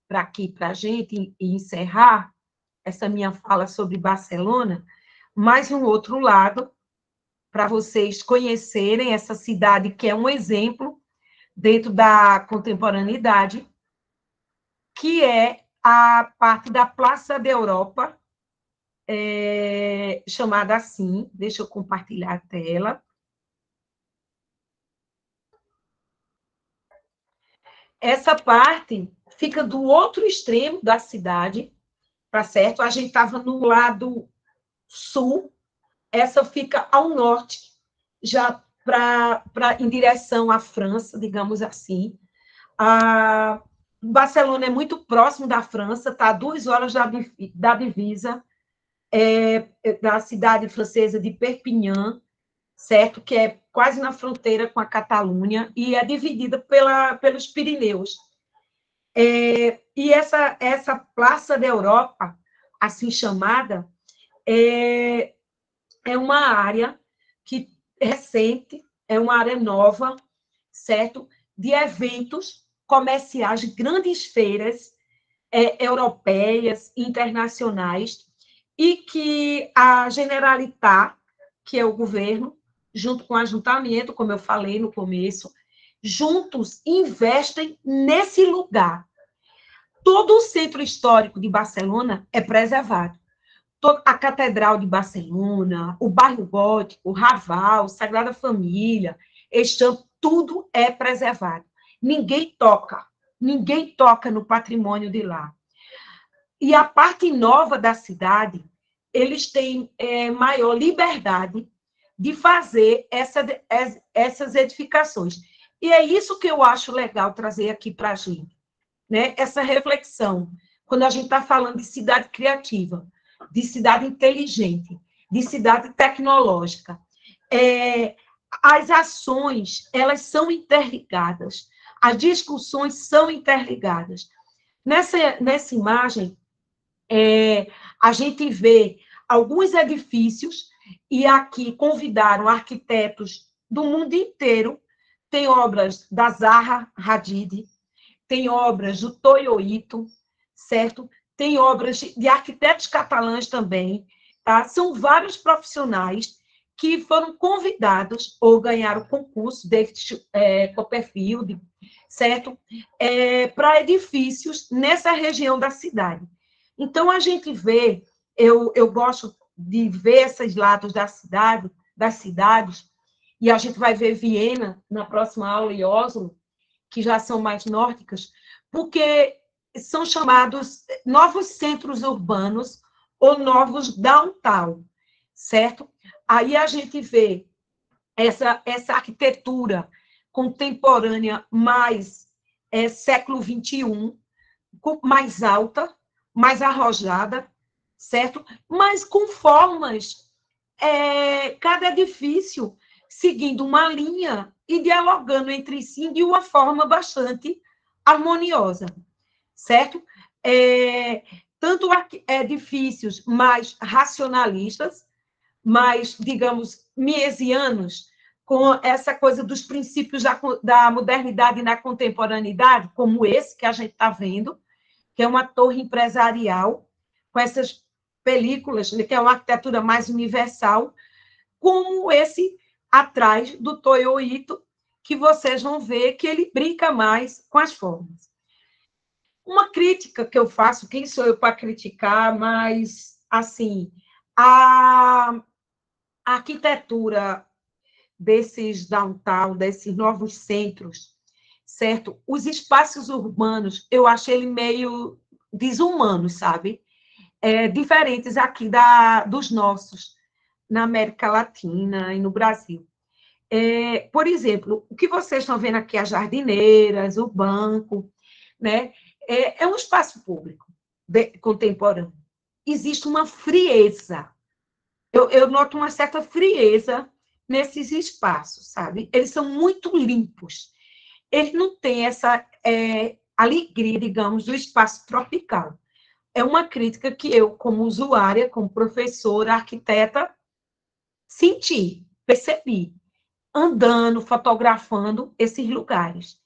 aqui para a gente e encerrar essa minha fala sobre Barcelona, mais um outro lado, para vocês conhecerem essa cidade que é um exemplo dentro da contemporaneidade, que é a parte da Praça da Europa, chamada assim. Deixa eu compartilhar a tela. Essa parte fica do outro extremo da cidade, tá certo? A gente estava no lado sul, essa fica ao norte, já em direção à França, digamos assim. Barcelona é muito próximo da França, está a 2 horas da divisa, da cidade francesa de Perpignan, certo? Que é quase na fronteira com a Catalunha, e é dividida pelos Pirineus. E essa Praça da Europa, assim chamada, é uma área que recente, é uma área nova, certo? De eventos comerciais, grandes feiras europeias, internacionais, e que a Generalitat, que é o governo, junto com o ajuntamento, como eu falei no começo, juntos investem nesse lugar. Todo o centro histórico de Barcelona é preservado. A Catedral de Barcelona, o bairro Gótico, o Raval, Sagrada Família, Eixample, tudo é preservado. Ninguém toca no patrimônio de lá. E a parte nova da cidade, eles têm maior liberdade de fazer essas edificações. E é isso que eu acho legal trazer aqui para a gente, né? Essa reflexão, quando a gente está falando de cidade criativa, de cidade inteligente, de cidade tecnológica. As ações, elas são interligadas, as discussões são interligadas. Nessa imagem, a gente vê alguns edifícios, e aqui convidaram arquitetos do mundo inteiro. Tem obras da Zaha Hadid, tem obras do Toyo Ito, certo? Tem obras de arquitetos catalães também, tá? São vários profissionais que foram convidados ou ganharam o concurso, David Copperfield, certo? Para edifícios nessa região da cidade. Então, a gente vê, eu gosto de ver esses lados das cidades, e a gente vai ver Viena na próxima aula e Oslo, que já são mais nórdicas, porque são chamados novos centros urbanos ou novos downtown, certo? Aí a gente vê essa arquitetura contemporânea mais século XXI, mais alta, mais arrojada, certo? Mas com formas, cada edifício seguindo uma linha e dialogando entre si de uma forma bastante harmoniosa, certo? Tanto edifícios mais racionalistas, mais, digamos, miesianos, com essa coisa dos princípios da modernidade na contemporaneidade, como esse que a gente está vendo, que é uma torre empresarial, com essas películas, que é uma arquitetura mais universal, como esse atrás do Toyo Ito, que vocês vão ver que ele brinca mais com as formas. Uma crítica que eu faço, quem sou eu para criticar, mas, assim, a arquitetura desses downtown, desses novos centros, certo? Os espaços urbanos, eu acho ele meio desumano, sabe? Diferentes aqui dos nossos, na América Latina e no Brasil. Por exemplo, o que vocês estão vendo aqui, as jardineiras, o banco, né? É um espaço público contemporâneo. Existe uma frieza. Eu noto uma certa frieza nesses espaços, sabe? Eles são muito limpos. Eles não têm essa alegria, digamos, do espaço tropical. É uma crítica que eu, como usuária, como professora, arquiteta, senti, percebi, andando, fotografando esses lugares,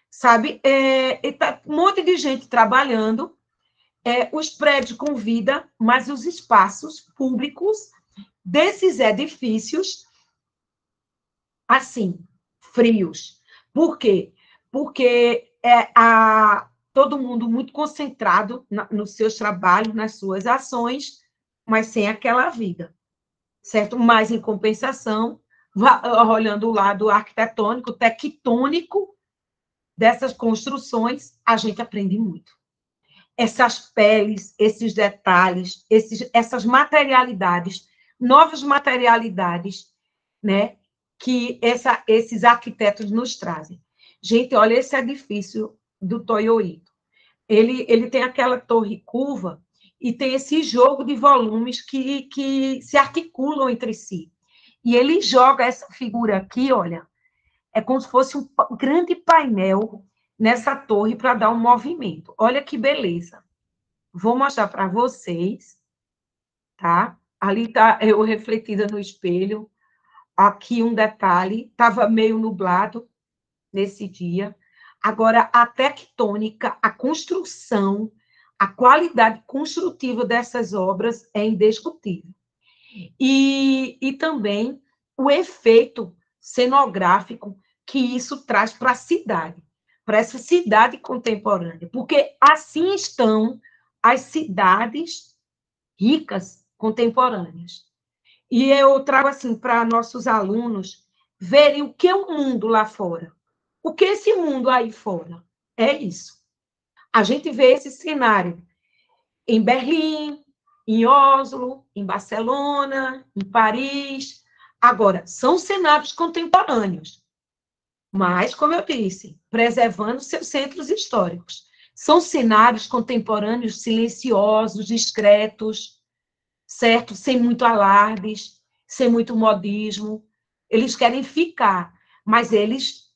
sabe? Tá um monte de gente trabalhando, os prédios com vida, mas os espaços públicos desses edifícios, assim, frios. Por quê? Porque todo mundo muito concentrado nos seus trabalhos, nas suas ações, mas sem aquela vida, certo? Mas, em compensação, olhando o lado arquitetônico, tectônico dessas construções, a gente aprende muito. Essas peles, esses detalhes, essas materialidades, novas materialidades, né, que esses arquitetos nos trazem. Gente, olha esse edifício do Toyo Ito. Ele tem aquela torre curva e tem esse jogo de volumes que se articulam entre si. E ele joga essa figura aqui, olha, é como se fosse um grande painel nessa torre para dar um movimento. Olha que beleza. Vou mostrar para vocês, tá? Ali está eu refletida no espelho. Aqui um detalhe, estava meio nublado nesse dia. Agora, a tectônica, a construção, a qualidade construtiva dessas obras é indiscutível. E também o efeito cenográfico que isso traz para a cidade, para essa cidade contemporânea, porque assim estão as cidades ricas contemporâneas. E eu trago assim para nossos alunos verem o que é o mundo lá fora. O que é esse mundo aí fora? É isso. A gente vê esse cenário em Berlim, em Oslo, em Barcelona, em Paris. Agora, são cenários contemporâneos, mas, como eu disse, preservando seus centros históricos. São cenários contemporâneos silenciosos, discretos, certo? Sem muito alardes, sem muito modismo. Eles querem ficar, mas eles,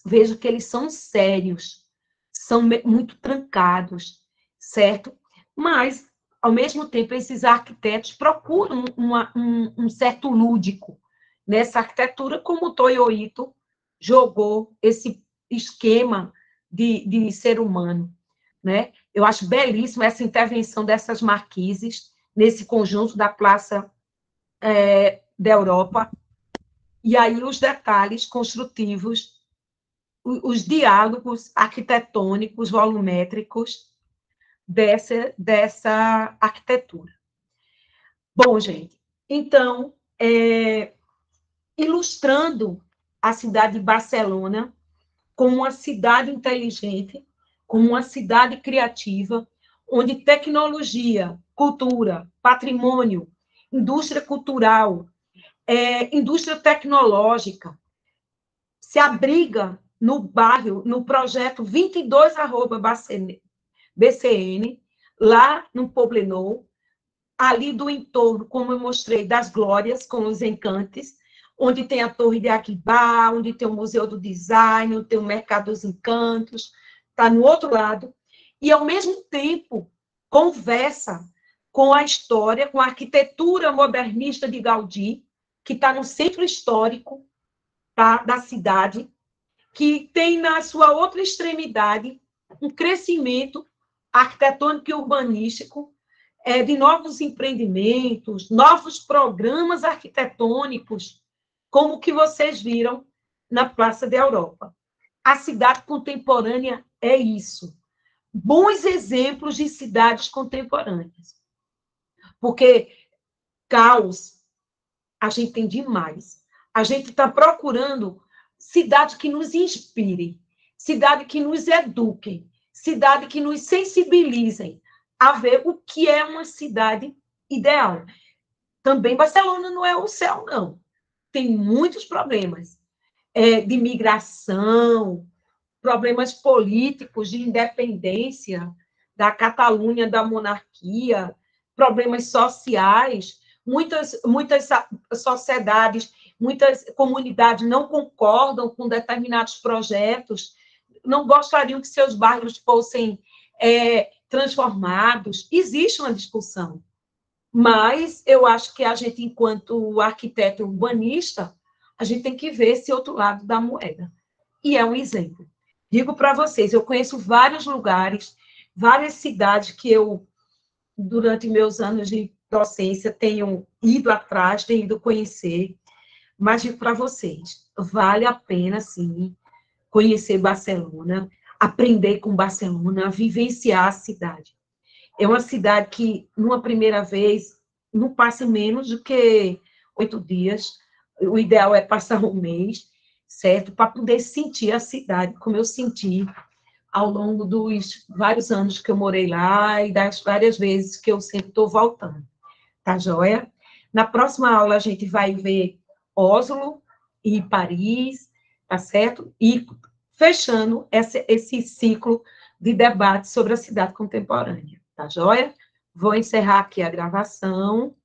vejo que eles são sérios, são muito trancados, certo? Mas, ao mesmo tempo, esses arquitetos procuram um certo lúdico nessa arquitetura, como o Toyo Ito jogou esse esquema de ser humano, né? Eu acho belíssima essa intervenção dessas marquises nesse conjunto da Praça da Europa, e aí os detalhes construtivos, os diálogos arquitetônicos, volumétricos dessa arquitetura. Bom, gente, então, ilustrando a cidade de Barcelona como uma cidade inteligente, como uma cidade criativa, onde tecnologia, cultura, patrimônio, indústria cultural, indústria tecnológica se abriga no bairro, no projeto 22@BCN, lá no Poblenou, ali do entorno, como eu mostrei, das Glórias, com os encantes, onde tem a Torre de Aquibá, onde tem o Museu do Design, onde tem o Mercado dos Encantos, está no outro lado, e, ao mesmo tempo, conversa com a história, com a arquitetura modernista de Gaudí, que está no centro histórico, tá, da cidade, que tem na sua outra extremidade um crescimento arquitetônico e urbanístico, de novos empreendimentos, novos programas arquitetônicos, como o que vocês viram na Praça da Europa. A cidade contemporânea é isso. Bons exemplos de cidades contemporâneas. Porque caos a gente tem demais. A gente está procurando cidade que nos inspire, cidade que nos eduquem, cidade que nos sensibilizem a ver o que é uma cidade ideal. Também Barcelona não é o céu, não. Tem muitos problemas de migração, problemas políticos, de independência da Catalunha, da monarquia, problemas sociais. Muitas sociedades, muitas comunidades não concordam com determinados projetos, não gostariam que seus bairros fossem transformados. Existe uma discussão, mas eu acho que a gente, enquanto arquiteto urbanista, a gente tem que ver esse outro lado da moeda. E é um exemplo. Digo para vocês, eu conheço vários lugares, várias cidades que eu, durante meus anos de docência, tenho ido atrás, tenho ido conhecer, mas digo para vocês, vale a pena, sim, conhecer Barcelona, aprender com Barcelona, vivenciar a cidade. É uma cidade que, numa primeira vez, não passa menos do que 8 dias, o ideal é passar um mês, certo? Para poder sentir a cidade, como eu senti ao longo dos vários anos que eu morei lá e das várias vezes que eu sempre estou voltando. Tá joia? Na próxima aula, a gente vai ver Oslo e Paris, tá certo? E fechando esse ciclo de debate sobre a cidade contemporânea. Tá joia? Vou encerrar aqui a gravação.